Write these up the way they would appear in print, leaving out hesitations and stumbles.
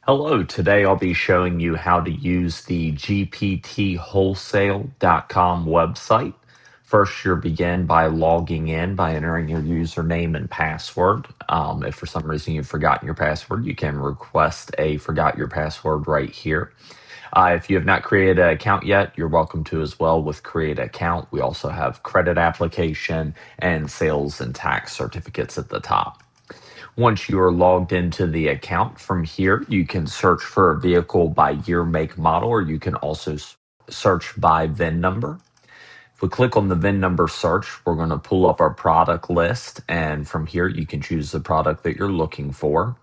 Hello, today I'll be showing you how to use the gptwholesale.com website. First, you'll begin by logging in by entering your username and password. If for some reason you've forgotten your password, you can request a forgot your password right here. If you have not created an account yet, you're welcome to as well with create account. We also have credit application and sales and tax certificates at the top. Once you are logged into the account, from here, you can search for a vehicle by year, make, model, or you can also search by VIN number. If we click on the VIN number search, we're going to pull up our product list, and from here, you can choose the product that you're looking for.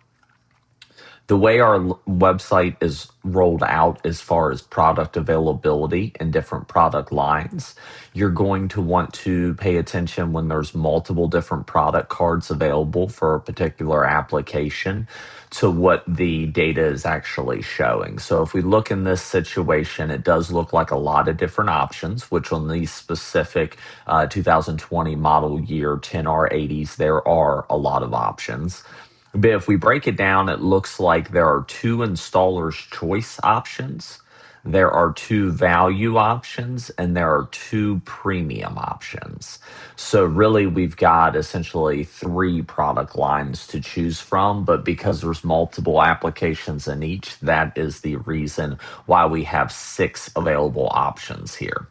The way our website is rolled out as far as product availability and different product lines, you're going to want to pay attention when there's multiple different product cards available for a particular application to what the data is actually showing. So if we look in this situation, it does look like a lot of different options, which on these specific 2020 model year 10R80s, there are a lot of options. But if we break it down, it looks like there are two installer's choice options, there are two value options, and there are two premium options. So really, we've got essentially three product lines to choose from, but because there's multiple applications in each, that is the reason why we have six available options here.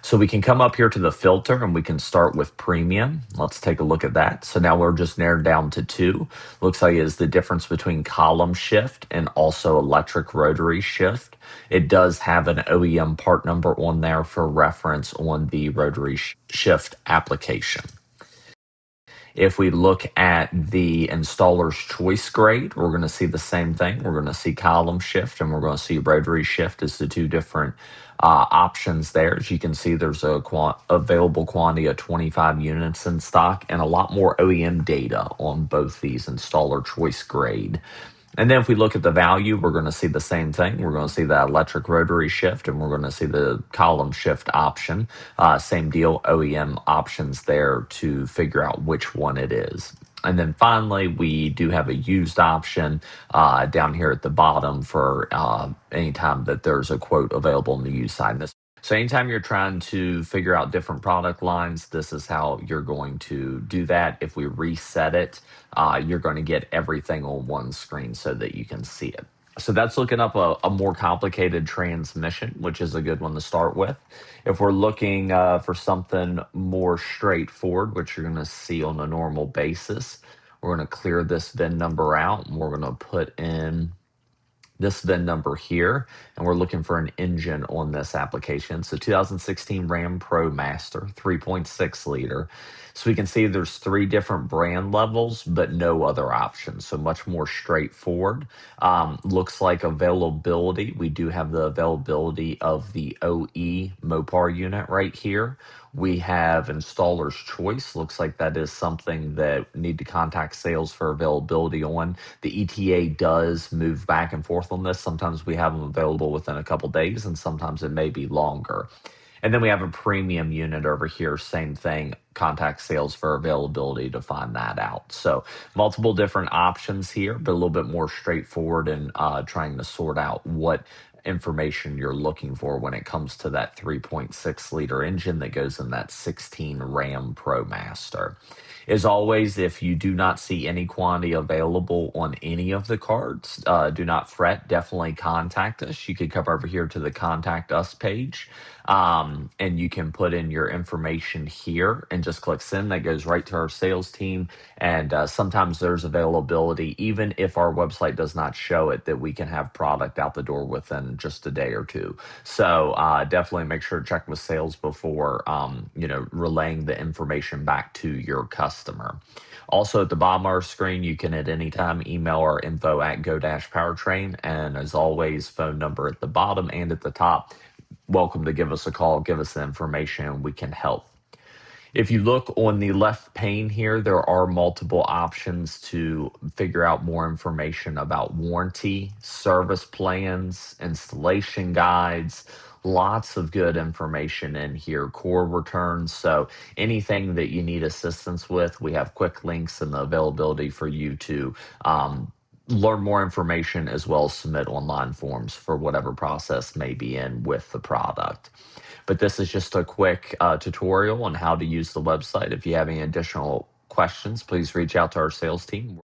So we can come up here to the filter and we can start with premium. Let's take a look at that. So now we're just narrowed down to two. Looks like it's the difference between column shift and also electric rotary shift. It does have an OEM part number on there for reference on the rotary shift application. If we look at the installer's choice grade, we're going to see the same thing. We're going to see column shift and we're going to see rotary shift as the two different options there. As you can see, there's a available quantity of 25 units in stock and a lot more OEM data on both these installer choice grade. And then if we look at the value, we're going to see the same thing. We're going to see that electric rotary shift, and we're going to see the column shift option. Same deal, OEM options there to figure out which one it is. And then finally, we do have a used option down here at the bottom for anytime that there's a quote available on the used side. So anytime you're trying to figure out different product lines, this is how you're going to do that. If we reset it, you're going to get everything on one screen so that you can see it. So that's looking up a more complicated transmission, which is a good one to start with. If we're looking for something more straightforward, which you're going to see on a normal basis, we're going to clear this VIN number out and we're going to put in this VIN number here, and we're looking for an engine on this application. So 2016 Ram ProMaster, 3.6 liter. So we can see there's three different brand levels, but no other options. So much more straightforward. Looks like availability. We do have the availability of the OE Mopar unit right here. We have installer's choice. Looks like that is something that we need to contact sales for availability on. The ETA does move back and forth on this. Sometimes we have them available within a couple days, and sometimes it may be longer. And then we have a premium unit over here, same thing, contact sales for availability to find that out. So multiple different options here, but a little bit more straightforward in trying to sort out what information you're looking for when it comes to that 3.6 liter engine that goes in that 16 Ram ProMaster. As always, if you do not see any quantity available on any of the cards, do not fret. Definitely contact us. You could come over here to the Contact Us page, and you can put in your information here and just click send. That goes right to our sales team. And sometimes there's availability, even if our website does not show it, that we can have product out the door within just a day or two. So definitely make sure to check with sales before relaying the information back to your customer. Also, at the bottom of our screen, you can at any time email our info at Go Powertrain. And as always, phone number at the bottom and at the top. Welcome to give us a call, give us the information, we can help. If you look on the left pane here, there are multiple options to figure out more information about warranty, service plans, installation guides, lots of good information in here, core returns. So anything that you need assistance with, we have quick links and the availability for you to learn more information as well as submit online forms for whatever process may be in with the product. But this is just a quick tutorial on how to use the website. If you have any additional questions, please reach out to our sales team.